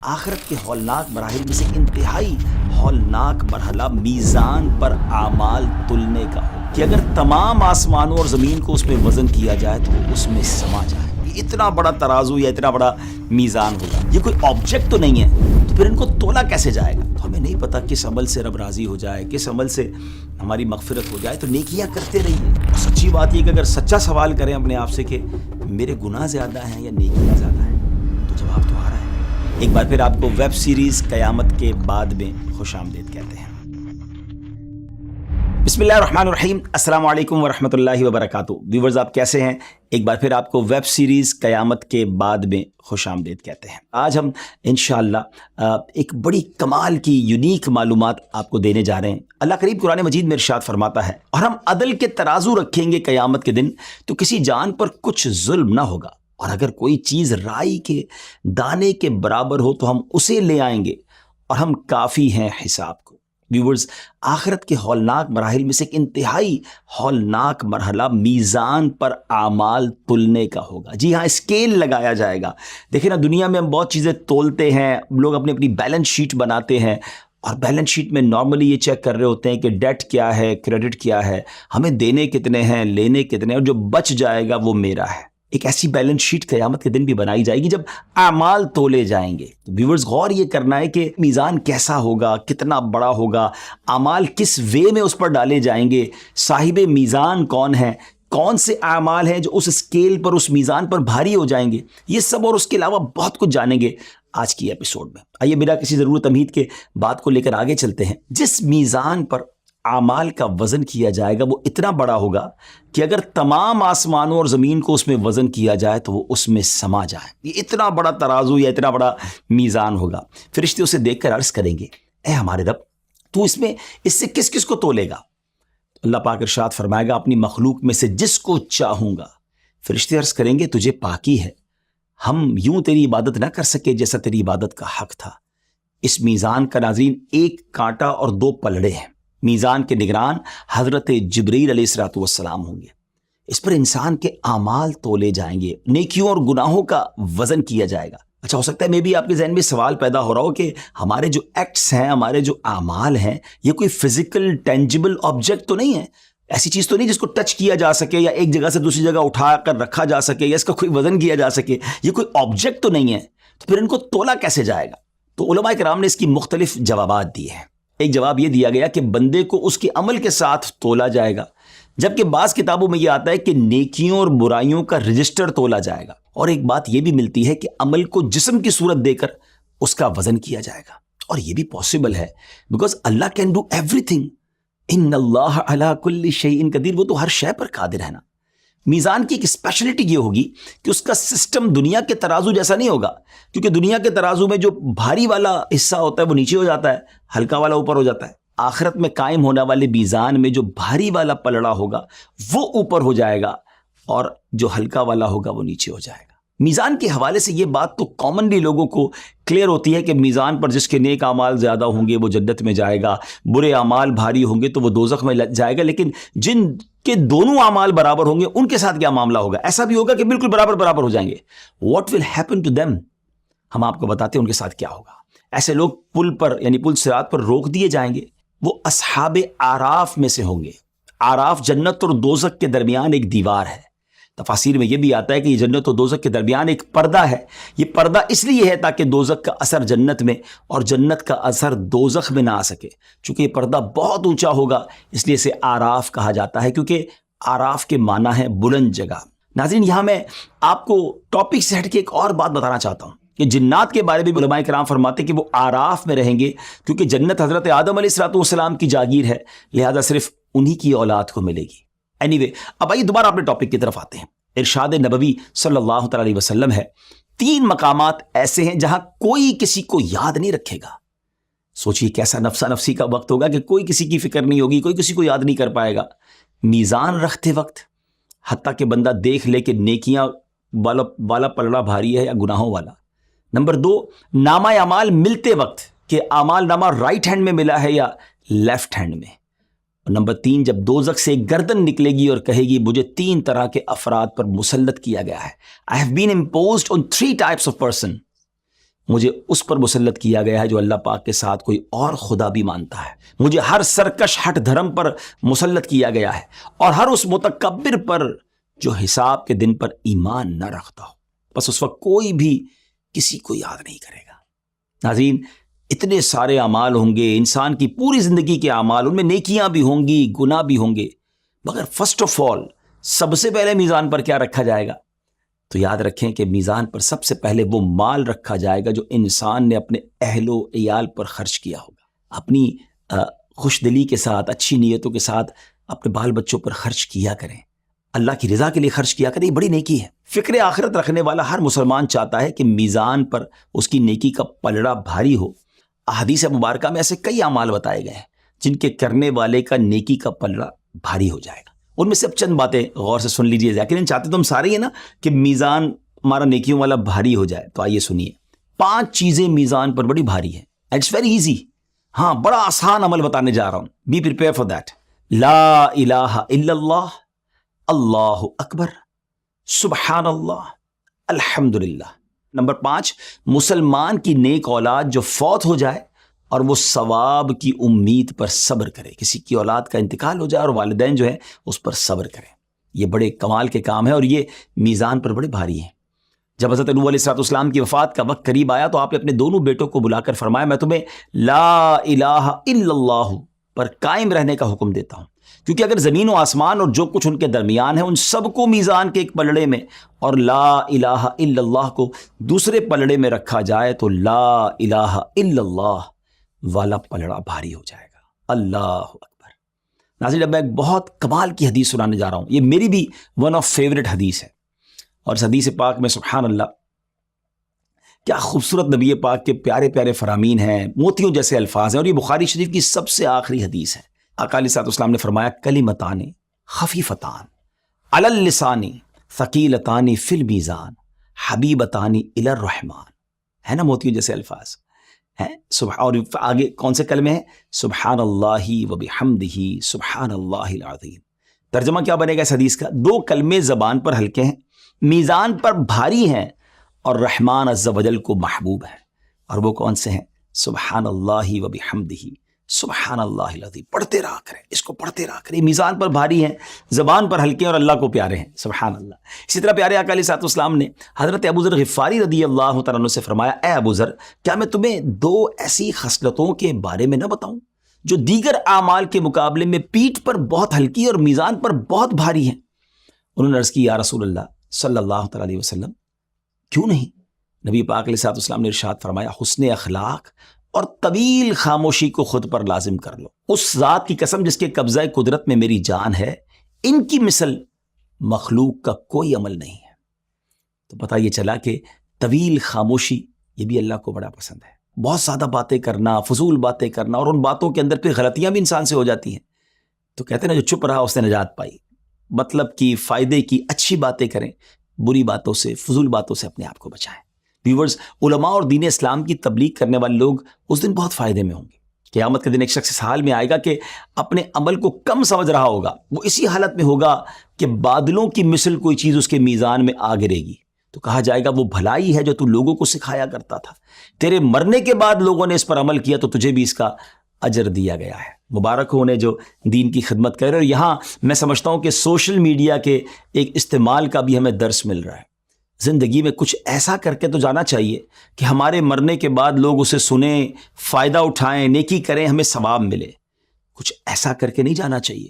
آخرت کے ہولناک مراحل میں سے انتہائی ہولناک مرحلہ میزان پر اعمال تلنے کا ہو کہ اگر تمام آسمانوں اور زمین کو اس میں وزن کیا جائے تو وہ اس میں سما جائے. یہ اتنا بڑا ترازو یا اتنا بڑا میزان ہوگا. یہ کوئی آبجیکٹ تو نہیں ہے، تو پھر ان کو تولا کیسے جائے گا؟ تو ہمیں نہیں پتا کس عمل سے رب راضی ہو جائے، کس عمل سے ہماری مغفرت ہو جائے. تو نیکیاں کرتے رہیے. اور سچی بات یہ کہ اگر سچا سوال کریں اپنے آپ سے کہ میرے گناہ زیادہ ہیں یا نیکیاں زیادہ ہیں، تو جواب تو آ رہا ہے. ایک بار پھر آپ کو ویب سیریز قیامت کے بعد میں خوش آمدید کہتے ہیں. بسم اللہ الرحمن الرحیم. السلام علیکم ورحمۃ اللہ وبرکاتہ. ویورز آپ کیسے ہیں؟ ایک بار پھر آپ کو ویب سیریز قیامت کے بعد میں خوش آمدید کہتے ہیں. آج ہم انشاءاللہ ایک بڑی کمال کی یونیک معلومات آپ کو دینے جا رہے ہیں. اللہ کریم قرآن مجید میں ارشاد فرماتا ہے، اور ہم عدل کے ترازو رکھیں گے قیامت کے دن تو کسی جان پر کچھ ظلم نہ ہوگا، اور اگر کوئی چیز رائی کے دانے کے برابر ہو تو ہم اسے لے آئیں گے، اور ہم کافی ہیں حساب کو. ویورز، آخرت کے ہولناک مراحل میں سے ایک انتہائی ہولناک مرحلہ میزان پر اعمال تلنے کا ہوگا. جی ہاں، اسکیل لگایا جائے گا. دیکھیں نا، دنیا میں ہم بہت چیزیں تولتے ہیں، لوگ اپنی بیلنس شیٹ بناتے ہیں، اور بیلنس شیٹ میں نارملی یہ چیک کر رہے ہوتے ہیں کہ ڈیٹ کیا ہے، کریڈٹ کیا ہے، ہمیں دینے کتنے ہیں، لینے کتنے ہیں، اور جو بچ جائے گا وہ میرا ہے. ایک ایسی بیلنس شیٹ قیامت کے دن بھی بنائی جائے گی جب اعمال تولے جائیں گے. ویورز، غور یہ کرنا ہے کہ میزان کیسا ہوگا، کتنا بڑا ہوگا، اعمال کس وے میں اس پر ڈالے جائیں گے، صاحب میزان کون ہے، کون سے اعمال ہیں جو اس اسکیل پر، اس میزان پر بھاری ہو جائیں گے. یہ سب اور اس کے علاوہ بہت کچھ جانیں گے آج کی ایپیسوڈ میں. آئیے بنا کسی ضرورت تمہید کے بات کو لے کر آگے چلتے ہیں. جس میزان پر اعمال کا وزن کیا جائے گا وہ اتنا بڑا ہوگا کہ اگر تمام آسمانوں اور زمین کو اس میں وزن کیا جائے تو وہ اس میں سما جائے. یہ اتنا بڑا ترازو یا اتنا بڑا میزان ہوگا. فرشتے اسے دیکھ کر عرض کریں گے، اے ہمارے رب، تو اس سے کس کس کو تولے گا؟ اللہ پاک ارشاد فرمائے گا، اپنی مخلوق میں سے جس کو چاہوں گا. فرشتے عرض کریں گے، تجھے پاکی ہے، ہم یوں تیری عبادت نہ کر سکے جیسا تیری عبادت کا حق تھا. اس میزان کا ناظرین ایک کانٹا اور 2 پلڑے ہیں. میزان کے نگران حضرت جبریل علیہ الصلوۃ والسلام ہوں گے. اس پر انسان کے اعمال تولے جائیں گے، نیکیوں اور گناہوں کا وزن کیا جائے گا. اچھا، ہو سکتا ہے میں بھی آپ کے ذہن میں سوال پیدا ہو رہا ہو کہ ہمارے جو ایکٹس ہیں، ہمارے جو اعمال ہیں، یہ کوئی فزیکل ٹینجیبل آبجیکٹ تو نہیں ہے؟ ایسی چیز تو نہیں جس کو ٹچ کیا جا سکے یا ایک جگہ سے دوسری جگہ اٹھا کر رکھا جا سکے یا اس کا کوئی وزن کیا جا سکے؟ یہ کوئی آبجیکٹ تو نہیں ہے، تو پھر ان کو تولا کیسے جائے گا؟ تو علماء کرام نے اس کی مختلف جوابات دیے ہیں. ایک جواب یہ دیا گیا کہ بندے کو اس کے عمل کے ساتھ تولا جائے گا، جبکہ بعض کتابوں میں یہ آتا ہے کہ نیکیوں اور برائیوں کا رجسٹر تولا جائے گا. اور ایک بات یہ بھی ملتی ہے کہ عمل کو جسم کی صورت دے کر اس کا وزن کیا جائے گا. اور یہ بھی پاسبل ہے بیکاز اللہ کین ڈو ایوری تھنگ. ان اللہ علی کل شیء قدیر. وہ تو ہر شے پر قادر ہے نا. میزان کی ایک اسپیشلٹی یہ ہوگی کہ اس کا سسٹم دنیا کے ترازو جیسا نہیں ہوگا، کیونکہ دنیا کے ترازو میں جو بھاری والا حصہ ہوتا ہے وہ نیچے ہو جاتا ہے، ہلکا والا اوپر ہو جاتا ہے. آخرت میں قائم ہونے والے میزان میں جو بھاری والا پلڑا ہوگا وہ اوپر ہو جائے گا، اور جو ہلکا والا ہوگا وہ نیچے ہو جائے گا. میزان کے حوالے سے یہ بات تو کامنلی لوگوں کو کلیئر ہوتی ہے کہ میزان پر جس کے نیک اعمال زیادہ ہوں گے وہ جنت میں جائے گا، برے اعمال بھاری ہوں گے تو وہ دوزخ میں جائے گا. لیکن جن کے دونوں اعمال برابر ہوں گے ان کے ساتھ کیا معاملہ ہوگا؟ ایسا بھی ہوگا کہ بالکل برابر ہو جائیں گے. What will happen to them? ہم آپ کو بتاتے ہیں ان کے ساتھ کیا ہوگا. ایسے لوگ پل پر یعنی پل صراط پر روک دیے جائیں گے. وہ اصحاب اعراف میں سے ہوں گے. اعراف جنت اور دوزخ کے درمیان ایک دیوار ہے. تفاسیر میں یہ بھی آتا ہے کہ یہ جنت اور دوزخ کے درمیان ایک پردہ ہے. یہ پردہ اس لیے ہے تاکہ دوزخ کا اثر جنت میں اور جنت کا اثر دوزخ میں نہ آ سکے. چونکہ یہ پردہ بہت اونچا ہوگا اس لیے اسے آراف کہا جاتا ہے، کیونکہ آراف کے معنی ہے بلند جگہ. ناظرین، یہاں میں آپ کو ٹاپک سے ہٹ کے ایک اور بات بتانا چاہتا ہوں کہ جنات کے بارے میں علماء کرام فرماتے ہیں کہ وہ آراف میں رہیں گے، کیونکہ جنت حضرت آدم علیہ الصلوۃ والسلام کی جاگیر ہے، لہذا صرف انہی کی اولاد کو ملے گی. اینی وے، اب آئیے دوبارہ اپنے ٹاپک کی طرف آتے ہیں. ارشاد نبوی صلی اللہ تعالی علیہ وسلم ہے، 3 مقامات ایسے ہیں جہاں کوئی کسی کو یاد نہیں رکھے گا. سوچئے کیسا نفسا نفسی کا وقت ہوگا کہ کوئی کسی کی فکر نہیں ہوگی، کوئی کسی کو یاد نہیں کر پائے گا. میزان رکھتے وقت، حتیٰ کہ بندہ دیکھ لے کہ نیکیاں والا پلڑا بھاری ہے یا گناہوں والا. نمبر 2، نامہ اعمال ملتے وقت کہ اعمال نامہ رائٹ ہینڈ میں ملا ہے یا لیفٹ ہینڈ میں. اور نمبر 3، جب دوزخ سے ایک گردن نکلے گی اور کہے گی مجھے 3 طرح کے افراد پر مسلط کیا گیا ہے. I have been imposed on 3 types of person. مجھے اس پر مسلط کیا گیا ہے جو اللہ پاک کے ساتھ کوئی اور خدا بھی مانتا ہے. مجھے ہر سرکش ہٹ دھرم پر مسلط کیا گیا ہے اور ہر اس متکبر پر جو حساب کے دن پر ایمان نہ رکھتا ہو. بس اس وقت کوئی بھی کسی کو یاد نہیں کرے گا. ناظرین، اتنے سارے اعمال ہوں گے، انسان کی پوری زندگی کے اعمال، ان میں نیکیاں بھی ہوں گی، گناہ بھی ہوں گے، مگر فرسٹ آف آل سب سے پہلے میزان پر کیا رکھا جائے گا؟ تو یاد رکھیں کہ میزان پر سب سے پہلے وہ مال رکھا جائے گا جو انسان نے اپنے اہل و عیال پر خرچ کیا ہوگا. اپنی خوش دلی کے ساتھ، اچھی نیتوں کے ساتھ اپنے بال بچوں پر خرچ کیا کریں، اللہ کی رضا کے لیے خرچ کیا کریں. یہ بڑی نیکی ہے. فکر آخرت رکھنے والا ہر مسلمان چاہتا ہے کہ میزان پر اس کی نیکی کا پلڑا بھاری ہو. احادیث مبارکہ میں ایسے کئی اعمال بتائے گئے ہیں جن کے کرنے والے کا نیکی کا پلڑا بھاری ہو جائے گا. ان میں سے اب چند باتیں غور سے سن لیجیے. لیکن چاہتے تو ہم سارے ہیں نا کہ میزان ہمارا نیکیوں والا بھاری ہو جائے. تو آئیے سنیے. 5 چیزیں میزان پر بڑی بھاری ہیں. It's very easy. ہاں، بڑا آسان عمل بتانے جا رہا ہوں. Be prepare for that. لا الہ الا اللہ، اللہ اکبر، سبحان اللہ، الحمدللہ. نمبر 5، مسلمان کی نیک اولاد جو فوت ہو جائے اور وہ ثواب کی امید پر صبر کرے. کسی کی اولاد کا انتقال ہو جائے اور والدین جو ہے اس پر صبر کریں. یہ بڑے کمال کے کام ہے اور یہ میزان پر بڑے بھاری ہیں. جب حضرت نوح علیہ السلام کی وفات کا وقت قریب آیا تو آپ نے اپنے دونوں بیٹوں کو بلا کر فرمایا، میں تمہیں لا الہ الا اللہ پر قائم رہنے کا حکم دیتا ہوں، کیونکہ اگر زمین و آسمان اور جو کچھ ان کے درمیان ہے ان سب کو میزان کے ایک پلڑے میں اور لا الہ الا اللہ کو دوسرے پلڑے میں رکھا جائے تو لا الہ الا اللہ والا پلڑا بھاری ہو جائے گا. اللہ اکبر. ناظرین، اب میں ایک بہت کمال کی حدیث سنانے جا رہا ہوں. یہ میری بھی ون آف فیوریٹ حدیث ہے. اور اس حدیث پاک میں سبحان اللہ کیا خوبصورت نبی پاک کے پیارے پیارے فرامین ہیں، موتیوں جیسے الفاظ ہیں. اور یہ بخاری شریف کی سب سے آخری حدیث ہے. آقا علیہ السلام نے فرمایا، کلمتان خفیفتان علی اللسان ثقیلتان فی المیزان حبیبتان الی الرحمن. ہے نا موتیوں جیسے الفاظ ہیں. اور آگے کون سے کلمے ہیں؟ سبحان اللہ و بحمدہ سبحان اللہ العظیم. ترجمہ کیا بنے گا اس حدیث کا؟ 2 کلمے زبان پر ہلکے ہیں، میزان پر بھاری ہیں اور رحمان عز و جل کو محبوب ہیں. اور وہ کون سے ہیں؟ سبحان اللہ و بحمدہ سبحان اللہ العظیم. پڑھتے رہا کریں، اس کو پڑھتے رہا کریں. میزان پر بھاری ہیں، زبان پر ہلکے ہیں اور اللہ کو پیارے ہیں. سبحان اللہ. اسی طرح پیارے آقا علیہ السلام نے حضرت ابو ذر غفاری رضی اللہ تعالیٰ عنہ سے فرمایا، اے ابو ذر، کیا میں تمہیں 2 ایسی خصلتوں کے بارے میں نہ بتاؤں جو دیگر اعمال کے مقابلے میں پیٹھ پر بہت ہلکی اور میزان پر بہت بھاری ہیں؟ انہوں نے عرض کی، یا رسول اللہ صلی اللہ تعالیٰ علیہ وسلم، کیوں نہیں؟ نبی پاک علیہ السلام نے ارشاد فرمایا، حسن اخلاق اور طویل خاموشی کو خود پر لازم کر لو. اس ذات کی قسم جس کے قبضہ قدرت میں میری جان ہے، ان کی مثل مخلوق کا کوئی عمل نہیں ہے. تو پتہ یہ چلا کہ طویل خاموشی یہ بھی اللہ کو بڑا پسند ہے. بہت زیادہ باتیں کرنا، فضول باتیں کرنا، اور ان باتوں کے اندر پھر غلطیاں بھی انسان سے ہو جاتی ہیں. تو کہتے ہیں نا، جو چپ رہا اس نے نجات پائی. مطلب کی، فائدے کی اچھی باتیں کریں، بری باتوں سے، فضول باتوں سے اپنے آپ کو بچائیں. ویورز، علماء اور دین اسلام کی تبلیغ کرنے والے لوگ اس دن بہت فائدے میں ہوں گے. قیامت کے دن ایک شخص اس حال میں آئے گا کہ اپنے عمل کو کم سمجھ رہا ہوگا. وہ اسی حالت میں ہوگا کہ بادلوں کی مثل کوئی چیز اس کے میزان میں آ گرے گی. تو کہا جائے گا، وہ بھلائی ہے جو تو لوگوں کو سکھایا کرتا تھا. تیرے مرنے کے بعد لوگوں نے اس پر عمل کیا تو تجھے بھی اس کا اجر دیا گیا ہے. مبارک ہو انہیں جو دین کی خدمت کر رہے. اور یہاں میں سمجھتا ہوں کہ سوشل میڈیا کے ایک استعمال کا بھی ہمیں درس مل رہا ہے. زندگی میں کچھ ایسا کر کے تو جانا چاہیے کہ ہمارے مرنے کے بعد لوگ اسے سنیں، فائدہ اٹھائیں، نیکی کریں، ہمیں ثواب ملے. کچھ ایسا کر کے نہیں جانا چاہیے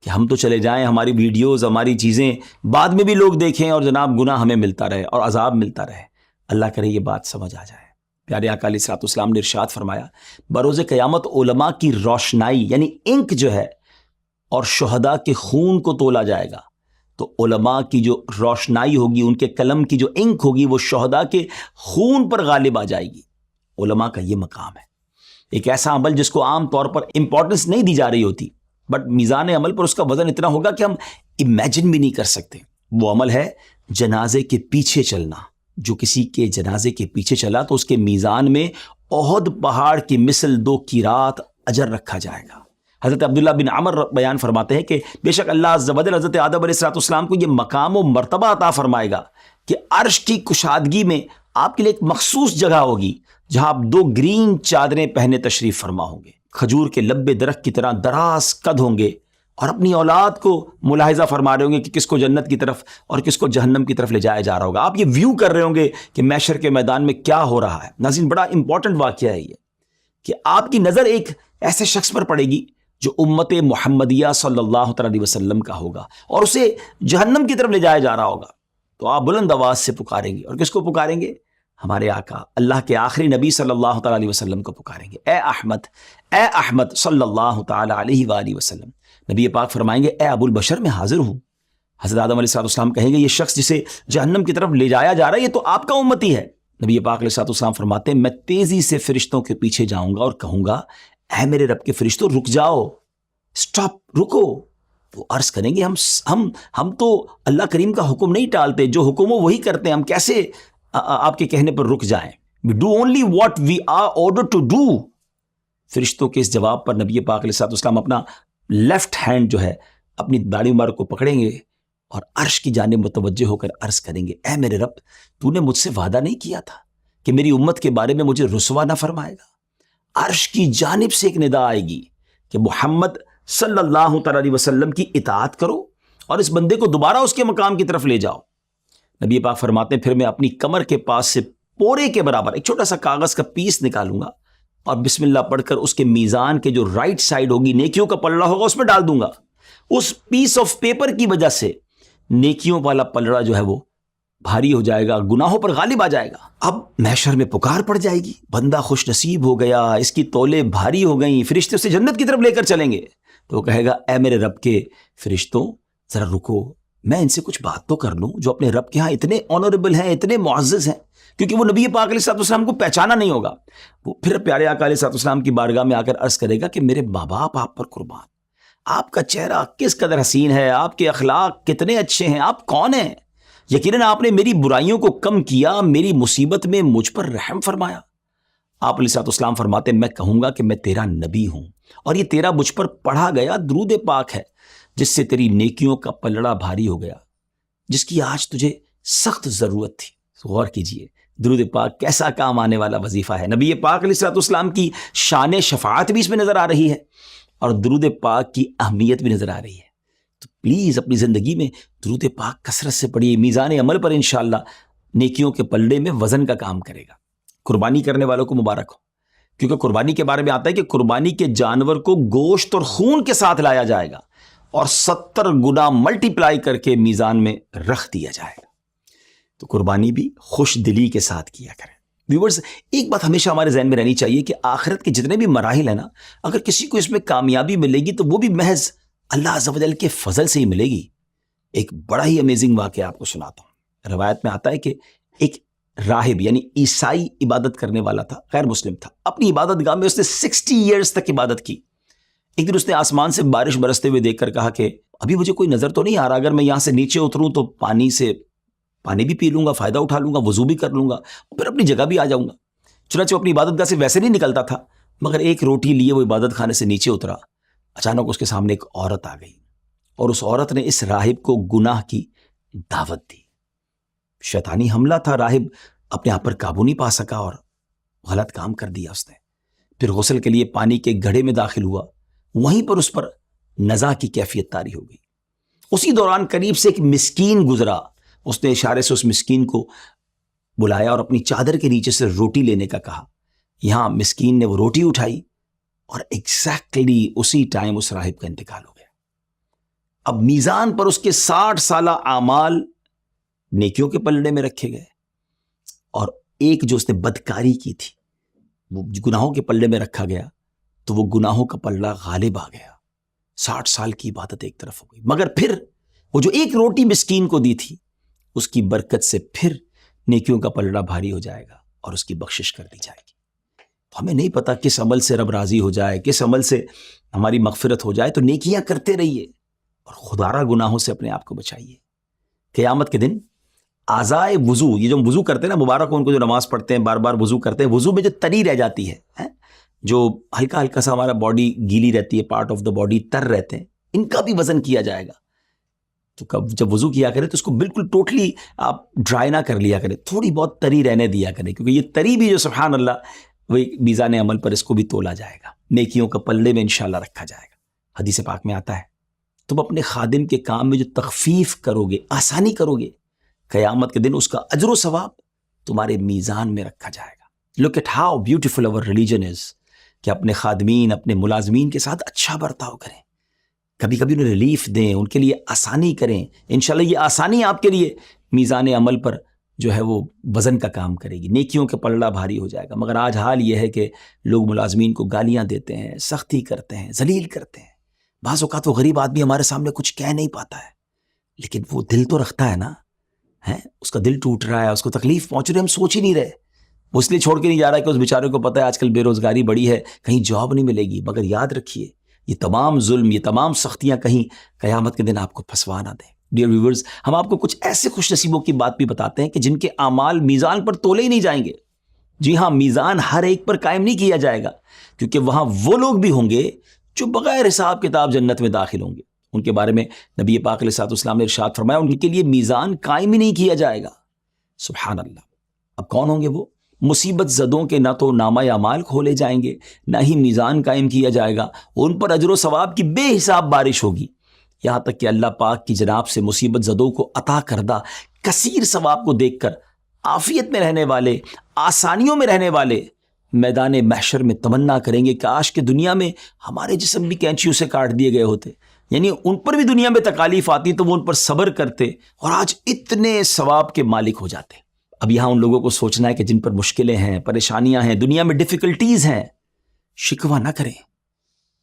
کہ ہم تو چلے جائیں، ہماری ویڈیوز، ہماری چیزیں بعد میں بھی لوگ دیکھیں اور جناب گناہ ہمیں ملتا رہے اور عذاب ملتا رہے. اللہ کرے یہ بات سمجھ آ جائے. پیارے آقا علیہ السلام نے ارشاد فرمایا، بروز قیامت علماء کی روشنائی یعنی انک جو ہے اور شہداء کے خون کو تولا جائے گا. تو علماء کی جو روشنائی ہوگی، ان کے قلم کی جو انک ہوگی، وہ شہداء کے خون پر غالب آ جائے گی. علماء کا یہ مقام ہے. ایک ایسا عمل جس کو عام طور پر امپورٹنس نہیں دی جا رہی ہوتی، بٹ میزان عمل پر اس کا وزن اتنا ہوگا کہ ہم امیجن بھی نہیں کر سکتے. وہ عمل ہے جنازے کے پیچھے چلنا. جو کسی کے جنازے کے پیچھے چلا تو اس کے میزان میں احد پہاڑ کی مثل 2 قیرات اجر رکھا جائے گا. حضرت عبداللہ بن عمر بیان فرماتے ہیں کہ بے شک اللہ عز و جل حضرت آدم علیہ السلام کو یہ مقام و مرتبہ عطا فرمائے گا کہ عرش کی کشادگی میں آپ کے لیے ایک مخصوص جگہ ہوگی جہاں آپ 2 گرین چادریں پہنے تشریف فرما ہوں گے، کھجور کے لبے درخت کی طرح دراز قد ہوں گے، اور اپنی اولاد کو ملاحظہ فرما رہے ہوں گے کہ کس کو جنت کی طرف اور کس کو جہنم کی طرف لے جایا جا رہا ہوگا. آپ یہ ویو کر رہے ہوں گے کہ محشر کے میدان میں کیا ہو رہا ہے. ناظرین، بڑا امپورٹنٹ واقعہ ہے یہ کہ آپ کی نظر ایک ایسے شخص پر پڑے گی جو امت محمدیہ صلی اللہ علیہ وسلم کا ہوگا اور اسے جہنم کی طرف لے جایا جا رہا ہوگا. تو آپ بلند آواز سے پکاریں گے، اور کس کو پکاریں گے؟ ہمارے آقا اللہ کے آخری نبی صلی اللہ تعالیٰ علیہ وسلم کو پکاریں گے. اے احمد صلی اللہ تعالیٰ علیہ وآلہ وسلم. نبی پاک فرمائیں گے اے ابو البشر، میں حاضر ہوں. حضرت آدم علیہ السلام کہیں گے یہ شخص جسے جہنم کی طرف لے جایا جا رہا ہے یہ تو آپ کا امتی ہے. نبی پاک علیہ السلام فرماتے ہیں میں تیزی سے فرشتوں کے پیچھے جاؤں گا اور کہوں گا اے میرے رب کے فرشتوں رک جاؤ، سٹاپ، رکو. وہ عرض کریں گے ہم تو اللہ کریم کا حکم نہیں ٹالتے، جو حکم ہو وہی کرتے ہیں، ہم کیسے آپ کے کہنے پر رک جائیں. We do only what we are ordered to do. فرشتوں کے اس جواب پر نبی پاک علیہ السلام اپنا لیفٹ ہینڈ جو ہے اپنی داڑھی مبارک کو پکڑیں گے اور عرش کی جانب متوجہ ہو کر عرض کریں گے اے میرے رب، تو نے مجھ سے وعدہ نہیں کیا تھا کہ میری امت کے بارے میں مجھے رسوا نہ فرمائے گا؟ عرش کی جانب سے ایک ندا آئے گی کہ محمد صلی اللہ تعالیٰ علیہ وسلم کی اطاعت کرو اور اس بندے کو دوبارہ اس کے مقام کی طرف لے جاؤ. نبی پاک فرماتے ہیں پھر میں اپنی کمر کے پاس سے پورے کے برابر ایک چھوٹا سا کاغذ کا پیس نکالوں گا اور بسم اللہ پڑھ کر اس کے میزان کے جو رائٹ سائڈ ہوگی نیکیوں کا پلڑا ہوگا اس میں ڈال دوں گا. اس پیس آف پیپر کی وجہ سے نیکیوں والا پلڑا جو ہے وہ بھاری ہو جائے گا، گناہوں پر غالب آ جائے گا. اب محشر میں پکار پڑ جائے گی، بندہ خوش نصیب ہو گیا، اس کی تولے بھاری ہو گئیں، فرشتے اسے جنت کی طرف لے کر چلیں گے. تو وہ کہے گا اے میرے رب کے فرشتوں ذرا رکو، میں ان سے کچھ بات تو کر لوں جو اپنے رب کے ہاں اتنے آنریبل ہیں، اتنے معزز ہیں، کیونکہ وہ نبی پاک علیہ السلام کو پہچانا نہیں ہوگا. وہ پھر پیارے آقا علیہ السلام کی بارگاہ میں آ کر عرض کرے گا کہ میرے ماں باپ آپ پر قربان، آپ کا چہرہ کس قدر حسین ہے، آپ کے اخلاق کتنے اچھے ہیں، آپ کون ہیں؟ یقیناً آپ نے میری برائیوں کو کم کیا، میری مصیبت میں مجھ پر رحم فرمایا. آپ علیہ السلام فرماتے ہیں میں کہوں گا کہ میں تیرا نبی ہوں اور یہ تیرا مجھ پر پڑھا گیا درود پاک ہے جس سے تیری نیکیوں کا پلڑا بھاری ہو گیا، جس کی آج تجھے سخت ضرورت تھی. غور کیجئے درود پاک کیسا کام آنے والا وظیفہ ہے. نبی پاک علیہ السلام کی شان شفاعت بھی اس میں نظر آ رہی ہے اور درود پاک کی اہمیت بھی نظر آ رہی ہے. تو پلیز اپنی زندگی میں درود پاک کثرت سے پڑھیے، میزان عمل پر انشاءاللہ نیکیوں کے پلڑے میں وزن کا کام کرے گا. قربانی کرنے والوں کو مبارک ہو، کیونکہ قربانی کے بارے میں آتا ہے کہ قربانی کے جانور کو گوشت اور خون کے ساتھ لایا جائے گا اور 70 گنا ملٹی پلائی کر کے میزان میں رکھ دیا جائے گا. تو قربانی بھی خوش دلی کے ساتھ کیا کریں. ویورز، ایک بات ہمیشہ ہمارے ذہن میں رہنی چاہیے کہ آخرت کے جتنے بھی مراحل ہیں نا، اگر کسی کو اس میں کامیابی ملے گی تو وہ بھی محض اللہ عز و جل کے فضل سے ہی ملے گی. ایک بڑا ہی امیزنگ واقعہ آپ کو سناتا ہوں. روایت میں آتا ہے کہ ایک راہب یعنی عیسائی عبادت کرنے والا تھا، غیر مسلم تھا. اپنی عبادت گاہ میں اس نے 60 ایئرز تک عبادت کی. ایک دن اس نے آسمان سے بارش برستے ہوئے دیکھ کر کہا کہ ابھی مجھے کوئی نظر تو نہیں آ رہا، اگر میں یہاں سے نیچے اتروں تو پانی بھی پی لوں گا، فائدہ اٹھا لوں گا، وضو بھی کر لوں گا، پھر اپنی جگہ بھی آ جاؤں گا. چنانچہ اپنی عبادت گاہ سے ویسے نہیں نکلتا تھا، مگر ایک روٹی لیے وہ عبادت خانے سے نیچے اترا. اچانک اس کے سامنے ایک عورت آ گئی اور اس عورت نے اس راہب کو گناہ کی دعوت دی. شیطانی حملہ تھا، راہب اپنے آپ پر قابو نہیں پا سکا اور غلط کام کر دیا اس نے. پھر غسل کے لیے پانی کے گھڑے میں داخل ہوا، وہیں پر اس پر نزا کی کیفیت طاری ہو گئی. اسی دوران قریب سے ایک مسکین گزرا، اس نے اشارے سے اس مسکین کو بلایا اور اپنی چادر کے نیچے سے روٹی لینے کا کہا. یہاں مسکین نے وہ روٹی اٹھائی اور ایگزیکٹلی اسی ٹائم اس راہب کا انتقال ہو گیا. اب میزان پر اس کے 60 سالہ اعمال نیکیوں کے پلڑے میں رکھے گئے اور ایک جو اس نے بدکاری کی تھی وہ گناہوں کے پلڑے میں رکھا گیا، تو وہ گناہوں کا پلڑا غالب آ گیا. 60 سال کی عبادت ایک طرف ہو گئی، مگر پھر وہ جو ایک روٹی مسکین کو دی تھی اس کی برکت سے پھر نیکیوں کا پلڑا بھاری ہو جائے گا اور اس کی بخشش کر دی جائے گی. تو ہمیں نہیں پتا کس عمل سے رب راضی ہو جائے، کس عمل سے ہماری مغفرت ہو جائے، تو نیکیاں کرتے رہیے اور خدارہ گناہوں سے اپنے آپ کو بچائیے. قیامت کے دن اعضائے وضو، یہ جو ہم وضو کرتے ہیں نا، مبارک ہو ان کو جو نماز پڑھتے ہیں، بار بار وضو کرتے ہیں، وضو میں جو تری رہ جاتی ہے، جو ہلکا ہلکا سا ہمارا باڈی گیلی رہتی ہے، پارٹ آف دا باڈی تر رہتے ہیں، ان کا بھی وزن کیا جائے گا. تو جب وضو کیا کریں تو اس کو بالکل ٹوٹلی آپ ڈرائی نہ کر لیا کریں، تھوڑی بہت تری رہنے دیا کریں، کیونکہ یہ تری بھی جو سبحان اللہ وہی میزان عمل پر اس کو بھی تولا جائے گا، نیکیوں کا پلڑے میں انشاءاللہ رکھا جائے گا۔ حدیث پاک میں آتا ہے تم اپنے خادم کے کام میں جو تخفیف کرو گے، آسانی کرو گے، قیامت کے دن اس کا اجر و ثواب تمہارے میزان میں رکھا جائے گا۔ لک ایٹ ہاؤ بیوٹیفل اور ریلیجن از، کہ اپنے خادمین، اپنے ملازمین کے ساتھ اچھا برتاؤ کریں، کبھی کبھی انہیں ریلیف دیں، ان کے لیے آسانی کریں، انشاءاللہ یہ آسانی آپ کے لیے میزان عمل پر جو ہے وہ وزن کا کام کرے گی، نیکیوں کا پلڑا بھاری ہو جائے گا۔ مگر آج حال یہ ہے کہ لوگ ملازمین کو گالیاں دیتے ہیں، سختی کرتے ہیں، ذلیل کرتے ہیں۔ بعض اوقات وہ غریب آدمی ہمارے سامنے کچھ کہہ نہیں پاتا ہے، لیکن وہ دل تو رکھتا ہے نا، اس کا دل ٹوٹ رہا ہے، اس کو تکلیف پہنچ رہی ہے، ہم سوچ ہی نہیں رہے۔ وہ اس لیے چھوڑ کے نہیں جا رہا کہ اس بیچارے کو پتہ ہے آج کل بے روزگاری بڑی ہے، کہیں جاب نہیں ملے گی۔ مگر یاد رکھیے یہ تمام ظلم، یہ تمام سختیاں کہیں قیامت کے دن آپ کو پھنسوا نہ دیں۔ ڈیئر ویورز، ہم آپ کو کچھ ایسے خوش نصیبوں کی بات بھی بتاتے ہیں کہ جن کے اعمال میزان پر تولے ہی نہیں جائیں گے۔ جی ہاں، میزان ہر ایک پر قائم نہیں کیا جائے گا، کیونکہ وہاں وہ لوگ بھی ہوں گے جو بغیر حساب کتاب جنت میں داخل ہوں گے۔ ان کے بارے میں نبی پاک علیہ الصلوۃ والسلام نے ارشاد فرمایا ان کے لیے میزان قائم ہی نہیں کیا جائے گا۔ سبحان اللہ۔ اب کون ہوں گے وہ؟ مصیبت زدوں کے نہ تو نامہ اعمال کھولے جائیں گے، نہ ہی میزان قائم کیا جائے گا، ان پر اجر و ثواب کی بے حساب بارش ہوگی، یہاں تک کہ اللہ پاک کی جناب سے مصیبت زدوں کو عطا کردہ کثیر ثواب کو دیکھ کر عافیت میں رہنے والے، آسانیوں میں رہنے والے میدان محشر میں تمنا کریں گے کاش کہ دنیا میں ہمارے جسم بھی کینچیوں سے کاٹ دیے گئے ہوتے، یعنی ان پر بھی دنیا میں تکالیف آتی تو وہ ان پر صبر کرتے اور آج اتنے ثواب کے مالک ہو جاتے۔ اب یہاں ان لوگوں کو سوچنا ہے کہ جن پر مشکلیں ہیں، پریشانیاں ہیں، دنیا میں ڈیفیکلٹیز ہیں، شکوہ نہ کریں۔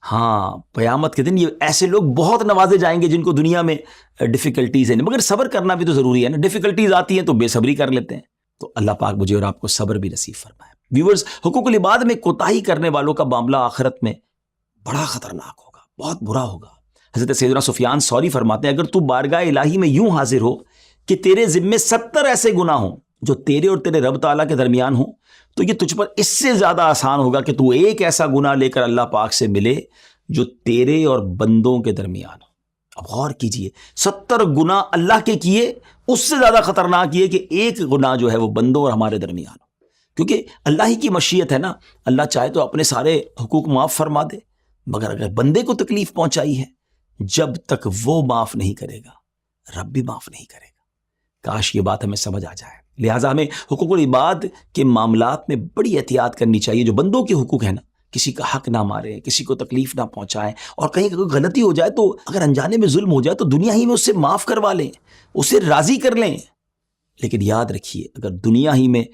ہاں، قیامت کے دن یہ ایسے لوگ بہت نوازے جائیں گے جن کو دنیا میں ڈیفیکلٹیز ہیں، مگر صبر کرنا بھی تو ضروری ہے نا۔ ڈیفیکلٹیز آتی ہیں تو بے صبری کر لیتے ہیں، تو اللہ پاک مجھے اور آپ کو صبر بھی نصیب فرمائے۔ ویورز، حقوق العباد میں کوتاہی کرنے والوں کا معاملہ آخرت میں بڑا خطرناک ہوگا، بہت برا ہوگا۔ حضرت سیدنا سفیان ثوری فرماتے ہیں اگر تو بارگاہ الہی میں یوں حاضر ہو کہ تیرے ذمے 70 ایسے گناہ ہوں جو تیرے اور تیرے رب تعالیٰ کے درمیان ہوں، تو یہ تجھ پر اس سے زیادہ آسان ہوگا کہ تو ایک ایسا گناہ لے کر اللہ پاک سے ملے جو تیرے اور بندوں کے درمیان ہو۔ اب غور کیجئے، 70 گناہ اللہ کے کیے، اس سے زیادہ خطرناک یہ کہ ایک گناہ جو ہے وہ بندوں اور ہمارے درمیان ہو، کیونکہ اللہ ہی کی مشیت ہے نا، اللہ چاہے تو اپنے سارے حقوق معاف فرما دے، مگر اگر بندے کو تکلیف پہنچائی ہے، جب تک وہ معاف نہیں کرے گا رب بھی معاف نہیں کرے گا۔ کاش یہ بات ہمیں سمجھ آ جائے۔ لہٰذا ہمیں حقوق العباد کے معاملات میں بڑی احتیاط کرنی چاہیے۔ جو بندوں کے حقوق ہیں نا، کسی کا حق نہ ماریں، کسی کو تکلیف نہ پہنچائیں، اور کہیں کوئی غلطی ہو جائے تو اگر انجانے میں ظلم ہو جائے تو دنیا ہی میں اس سے معاف کروا لیں، اسے راضی کر لیں۔ لیکن یاد رکھیے اگر دنیا ہی میں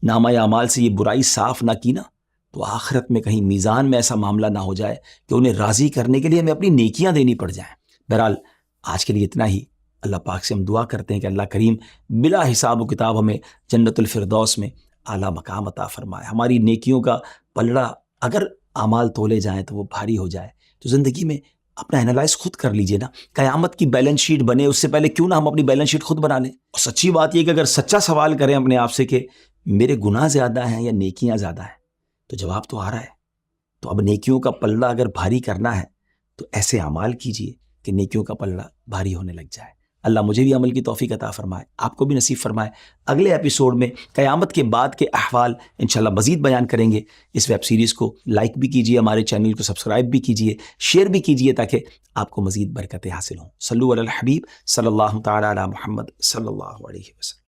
نامہ اعمال سے یہ برائی صاف نہ کی نا، تو آخرت میں کہیں میزان میں ایسا معاملہ نہ ہو جائے کہ انہیں راضی کرنے کے لیے ہمیں اپنی نیکیاں دینی پڑ جائیں۔ بہرحال آج کے لیے اتنا ہی۔ اللہ پاک سے ہم دعا کرتے ہیں کہ اللہ کریم بلا حساب و کتاب ہمیں جنت الفردوس میں اعلیٰ مقام عطا فرمائے۔ ہماری نیکیوں کا پلڑا اگر اعمال تولے جائیں تو وہ بھاری ہو جائے، تو زندگی میں اپنا انالائز خود کر لیجئے نا، قیامت کی بیلنس شیٹ بنے اس سے پہلے کیوں نہ ہم اپنی بیلنس شیٹ خود بنا لیں۔ اور سچی بات یہ کہ اگر سچا سوال کریں اپنے آپ سے کہ میرے گناہ زیادہ ہیں یا نیکیاں زیادہ ہیں، تو جواب تو آ رہا ہے۔ تو اب نیکیوں کا پلڑا اگر بھاری کرنا ہے تو ایسے اعمال کیجئے کہ نیکیوں کا پلڑا بھاری ہونے لگ جائے۔ اللہ مجھے بھی عمل کی توفیق عطا فرمائے، آپ کو بھی نصیب فرمائے۔ اگلے ایپیسوڈ میں قیامت کے بعد کے احوال انشاءاللہ مزید بیان کریں گے۔ اس ویب سیریز کو لائک بھی کیجئے، ہمارے چینل کو سبسکرائب بھی کیجئے، شیئر بھی کیجئے تاکہ آپ کو مزید برکتیں حاصل ہوں۔ صلو علی الحبیب صلی اللہ تعالی علی محمد صلی اللہ علیہ وسلم۔